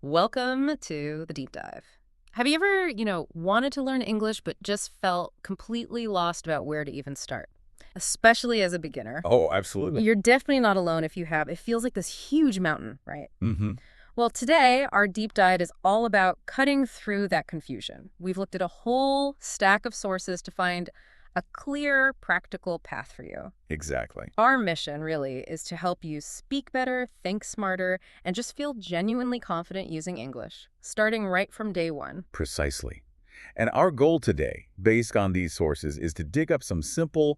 Welcome to the deep dive. Have you ever, wanted to learn English but just felt completely lost about where to even start? Especially as a beginner. Oh, absolutely. You're definitely not alone if you have. It feels like this huge mountain, right? hmm Well, today, our deep dive is all about cutting through that confusion. We've looked at a whole stack of sources to find a clear, practical path for you. Exactly. Our mission, really, is to help you speak better, think smarter, and just feel genuinely confident using English, starting right from day one. Precisely. And our goal today, based on these sources, is to dig up some simple,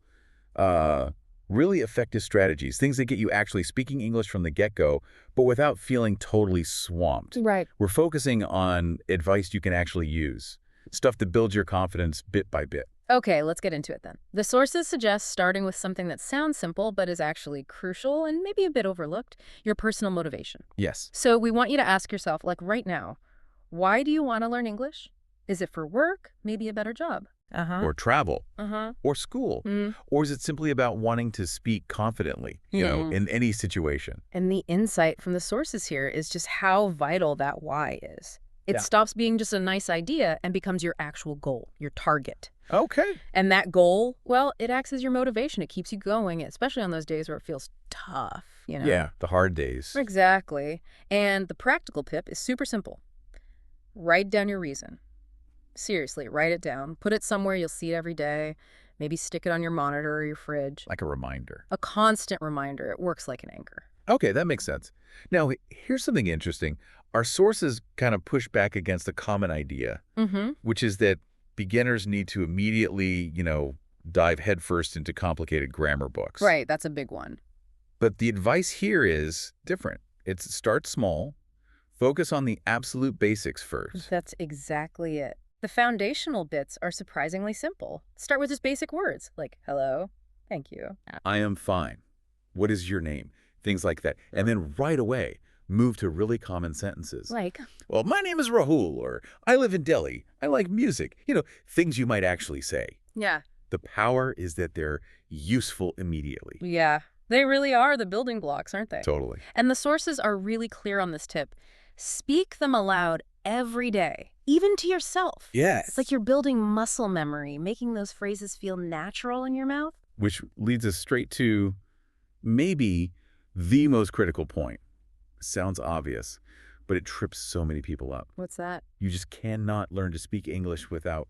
uh, really effective strategies, things that get you actually speaking English from the get-go, but without feeling totally swamped. Right. We're focusing on advice you can actually use, stuff that builds your confidence bit by bit. Okay, let's get into it then. The sources suggest starting with something that sounds simple but is actually crucial and maybe a bit overlooked, your personal motivation. Yes. So we want you to ask yourself, like right now, why do you want to learn English? Is it for work? Maybe a better job? Uh-huh. Or travel, Uh-huh. or school, Mm. or is it simply about wanting to speak confidently, Mm. in any situation? And the insight from the sources here is just how vital that why is. It Yeah. stops being just a nice idea and becomes your actual goal, your target. Okay. And that goal, well, it acts as your motivation. It keeps you going, especially on those days where it feels tough. Yeah, the hard days. Exactly. And the practical tip is super simple. Write down your reason. Seriously, write it down. Put it somewhere you'll see it every day. Maybe stick it on your monitor or your fridge. Like a reminder. A constant reminder. It works like an anchor. Okay, that makes sense. Now, here's something interesting. Our sources kind of push back against a common idea, Mm-hmm. which is that beginners need to immediately, dive headfirst into complicated grammar books. Right, that's a big one. But the advice here is different. It's start small, focus on the absolute basics first. That's exactly it. The foundational bits are surprisingly simple. Start with just basic words like hello, thank you. I am fine. What is your name? Things like that. And then right away, move to really common sentences. Like, Well, my name is Rahul, or I live in Delhi. I like music. Things you might actually say. yeah. The power is that they're useful immediately. Yeah, they really are the building blocks, aren't they? Totally. And the sources are really clear on this tip. Speak them aloud every day, even to yourself. Yes. It's like you're building muscle memory, making those phrases feel natural in your mouth. Which leads us straight to maybe the most critical point. Sounds obvious, but it trips so many people up. What's that? You just cannot learn to speak English without,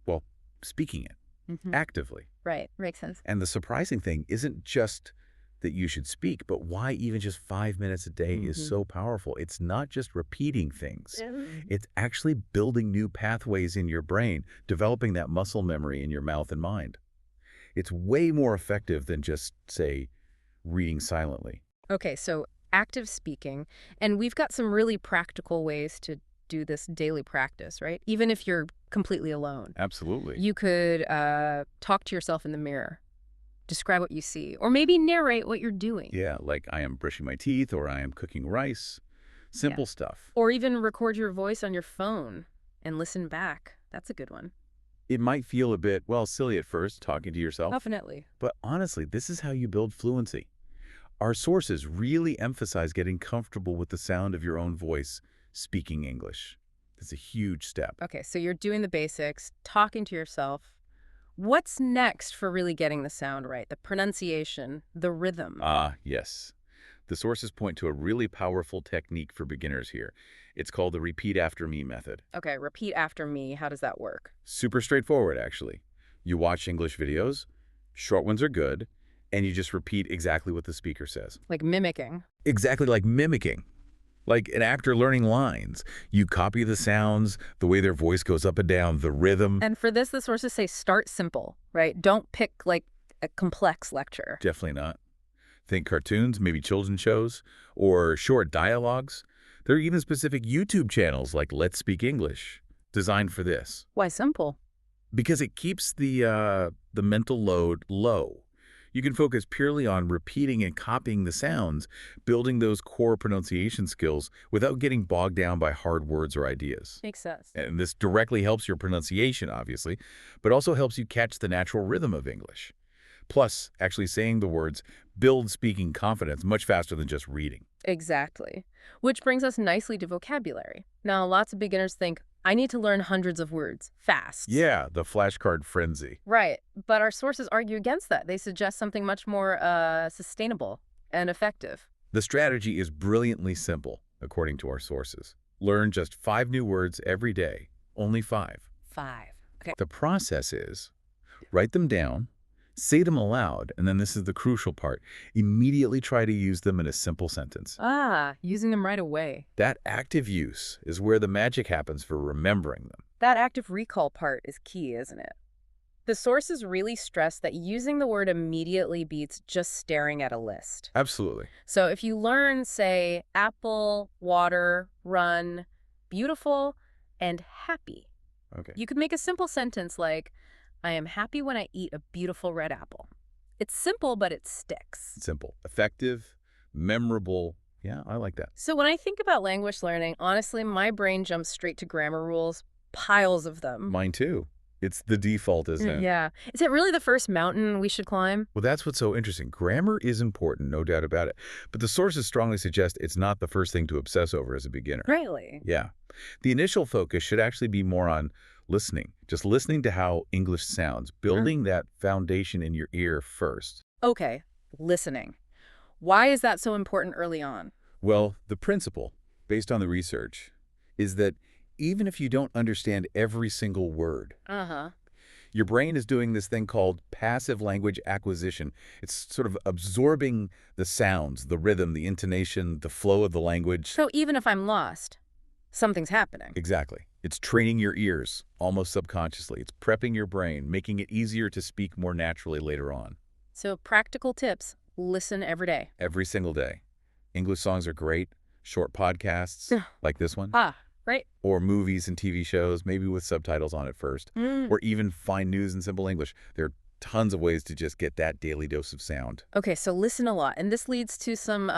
well, speaking it Mm-hmm. actively. Right, makes sense. And the surprising thing isn't just that you should speak, but why even just 5 minutes a day is so powerful. It's not just repeating things. It's actually building new pathways in your brain, developing that muscle memory in your mouth and mind. It's way more effective than just, say, reading silently. Okay, so active speaking, and we've got some really practical ways to do this daily practice, right? Even if you're completely alone. Absolutely. You could talk to yourself in the mirror, describe what you see, or maybe narrate what you're doing. Yeah, like I am brushing my teeth or I am cooking rice. Simple stuff. Or even record your voice on your phone and listen back. That's a good one. It might feel a bit, well, silly at first, talking to yourself. Definitely. But honestly, this is how you build fluency. Our sources really emphasize getting comfortable with the sound of your own voice speaking English. It's a huge step. Okay, so you're doing the basics, talking to yourself. What's next for really getting the sound right? The pronunciation, the rhythm. Ah, yes. The sources point to a really powerful technique for beginners here. It's called the repeat after me method. Okay, repeat after me. How does that work? Super straightforward, actually. You watch English videos, short ones are good, and you just repeat exactly what the speaker says. Like mimicking. Exactly like mimicking. Like an actor learning lines. You copy the sounds, the way their voice goes up and down, the rhythm. And for this, the sources say start simple, right? Don't pick like a complex lecture. Definitely not. Think cartoons, maybe children's shows, or short dialogues. There are even specific YouTube channels like Let's Speak English, designed for this. Why simple? Because it keeps the mental load low. You can focus purely on repeating and copying the sounds, building those core pronunciation skills without getting bogged down by hard words or ideas. Makes sense. And this directly helps your pronunciation, obviously, but also helps you catch the natural rhythm of English. Plus, actually saying the words builds speaking confidence much faster than just reading. Exactly. Which brings us nicely to vocabulary. Now, lots of beginners think, I need to learn hundreds of words, fast. Yeah, the flashcard frenzy. Right. But our sources argue against that. They suggest something much more sustainable and effective. The strategy is brilliantly simple, according to our sources. Learn just 5 new words every day, only 5. 5. Okay. The process is write them down, say them aloud, and then this is the crucial part, immediately try to use them in a simple sentence. Using them right away. That active use is where the magic happens for remembering them. That active recall part is key, isn't it? The sources really stress that using the word immediately beats just staring at a list. Absolutely. So if you learn, say, apple, water, run, beautiful, and happy, Okay. you could make a simple sentence like, I am happy when I eat a beautiful red apple. It's simple, but it sticks. Simple, effective, memorable. Yeah, I like that. So when I think about language learning, honestly, my brain jumps straight to grammar rules, piles of them. Mine too. It's the default, isn't it? Yeah. Is it really the first mountain we should climb? Well, that's what's so interesting. Grammar is important, no doubt about it. But the sources strongly suggest it's not the first thing to obsess over as a beginner. Really? Yeah. The initial focus should actually be more on listening, just listening to how English sounds, building that foundation in your ear first. Okay, listening. Why is that so important early on? Well, the principle, based on the research, is that even if you don't understand every single word, your brain is doing this thing called passive language acquisition. It's sort of absorbing the sounds, the rhythm, the intonation, the flow of the language. So even if I'm lost, something's happening. Exactly. It's training your ears, almost subconsciously. It's prepping your brain, making it easier to speak more naturally later on. So practical tips, listen every day. Every single day. English songs are great. Short podcasts, like this one. Right. Or movies and TV shows, maybe with subtitles on it first. Or even find news in simple English. There are tons of ways to just get that daily dose of sound. Okay, so listen a lot. And this leads to some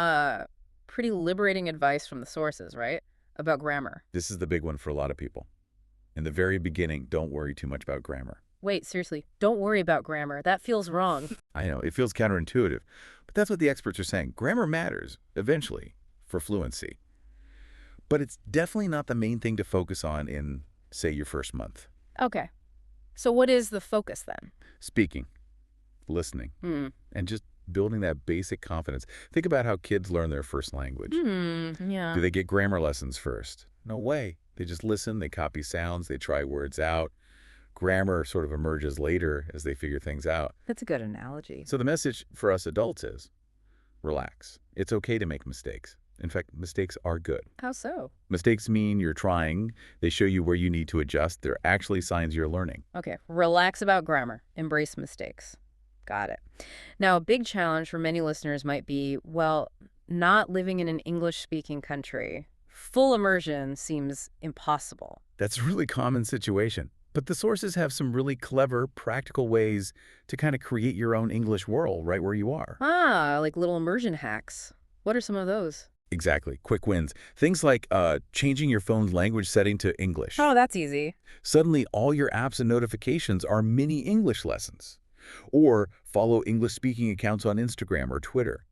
pretty liberating advice from the sources, right? About grammar. This is the big one for a lot of people. In the very beginning, don't worry too much about grammar. Wait, seriously, don't worry about grammar. That feels wrong. I know, it feels counterintuitive. But that's what the experts are saying. Grammar matters, eventually, for fluency. But it's definitely not the main thing to focus on in, say, your first month. Okay. So what is the focus then? Speaking, listening, and just building that basic confidence. Think about how kids learn their first language. Yeah. Do they get grammar lessons first? No way. They just listen, they copy sounds, they try words out. Grammar sort of emerges later as they figure things out. That's a good analogy. So the message for us adults is, relax. It's okay to make mistakes. In fact, mistakes are good. How so? Mistakes mean you're trying. They show you where you need to adjust. They're actually signs you're learning. Okay, relax about grammar. Embrace mistakes. Got it. Now, a big challenge for many listeners might be, well, not living in an English-speaking country. Full immersion seems impossible. That's a really common situation. But the sources have some really clever, practical ways to kind of create your own English world right where you are. Like little immersion hacks. What are some of those? Exactly. Quick wins. Things like changing your phone's language setting to English. Oh, that's easy. Suddenly, all your apps and notifications are mini English lessons. Or follow English-speaking accounts on Instagram or Twitter.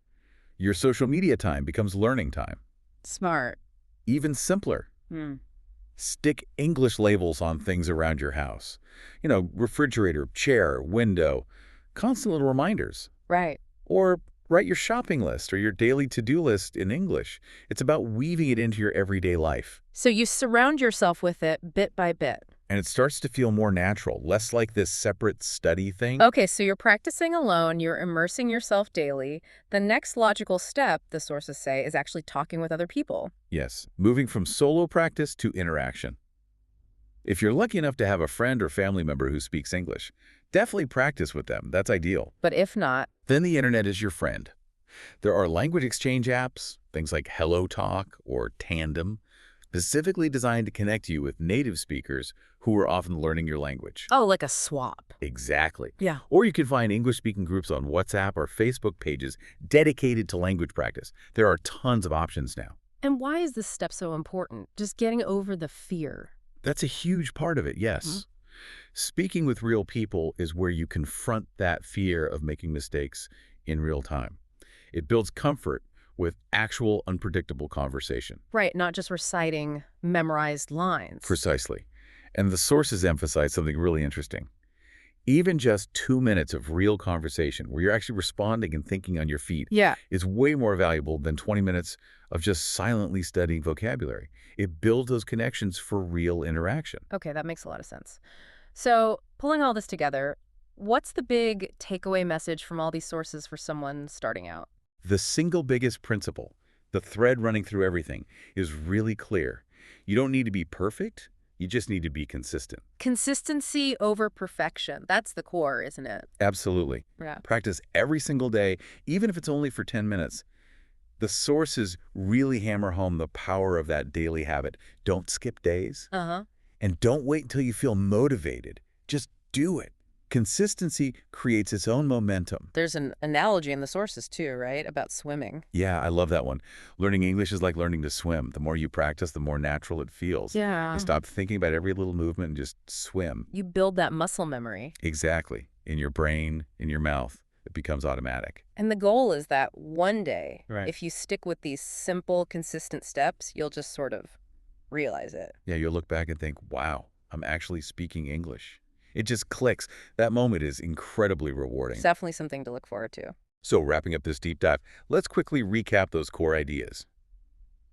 Your social media time becomes learning time. Smart. Even simpler. Stick English labels on things around your house. You know, refrigerator, chair, window. Constant little reminders. Right. Or write your shopping list or your daily to-do list in English. It's about weaving it into your everyday life. So you surround yourself with it bit by bit. And it starts to feel more natural, less like this separate study thing. Okay, so you're practicing alone, you're immersing yourself daily. The next logical step, the sources say, is actually talking with other people. Yes, moving from solo practice to interaction. If you're lucky enough to have a friend or family member who speaks English, definitely practice with them. That's ideal. But if not, Then the internet is your friend. There are language exchange apps, things like HelloTalk or Tandem, specifically designed to connect you with native speakers who are often learning your language. oh, like a swap. Exactly. Yeah. Or you can find English-speaking groups on WhatsApp or Facebook pages dedicated to language practice. There are tons of options now. And why is this step so important? Just getting over the fear. That's a huge part of it, yes. Speaking with real people is where you confront that fear of making mistakes in real time. It builds comfort with actual unpredictable conversation. Right, not just reciting memorized lines. Precisely. And the sources emphasize something really interesting. Even just 2 minutes of real conversation where you're actually responding and thinking on your feet Yeah. is way more valuable than 20 minutes of just silently studying vocabulary. It builds those connections for real interaction. Okay, that makes a lot of sense. So, pulling all this together, what's the big takeaway message from all these sources for someone starting out? The single biggest principle, the thread running through everything, is really clear. You don't need to be perfect, you just need to be consistent. Consistency over perfection. That's the core, isn't it? Absolutely. Yeah. Practice every single day, even if it's only for 10 minutes. The sources really hammer home the power of that daily habit. Don't skip days, Uh-huh. and don't wait until you feel motivated. Just do it. Consistency creates its own momentum. There's an analogy in the sources too, right? About swimming. Yeah, I love that one. Learning English is like learning to swim. The more you practice, the more natural it feels. You Yeah. stop thinking about every little movement and just swim. You build that muscle memory. Exactly. In your brain, in your mouth. It becomes automatic. And the goal is that one day, Right. if you stick with these simple, consistent steps, you'll just sort of realize it. Yeah, you'll look back and think, wow, I'm actually speaking English. It just clicks. That moment is incredibly rewarding. It's definitely something to look forward to. So wrapping up this deep dive, let's quickly recap those core ideas.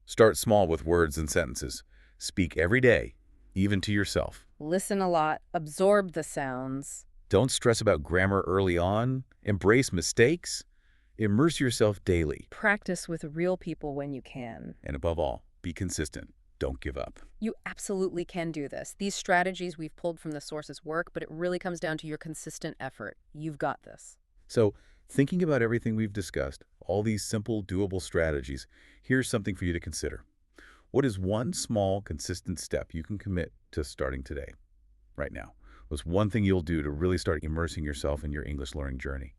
Start small with words and sentences. Speak every day, even to yourself. Listen a lot, absorb the sounds. Don't stress about grammar early on. Embrace mistakes. Immerse yourself daily. Practice with real people when you can. And above all, be consistent. Don't give up. You absolutely can do this. These strategies we've pulled from the sources work, but it really comes down to your consistent effort. You've got this. So, thinking about everything we've discussed, all these simple, doable strategies, here's something for you to consider. What is one small, consistent step you can commit to starting today, right now? What's one thing you'll do to really start immersing yourself in your English learning journey?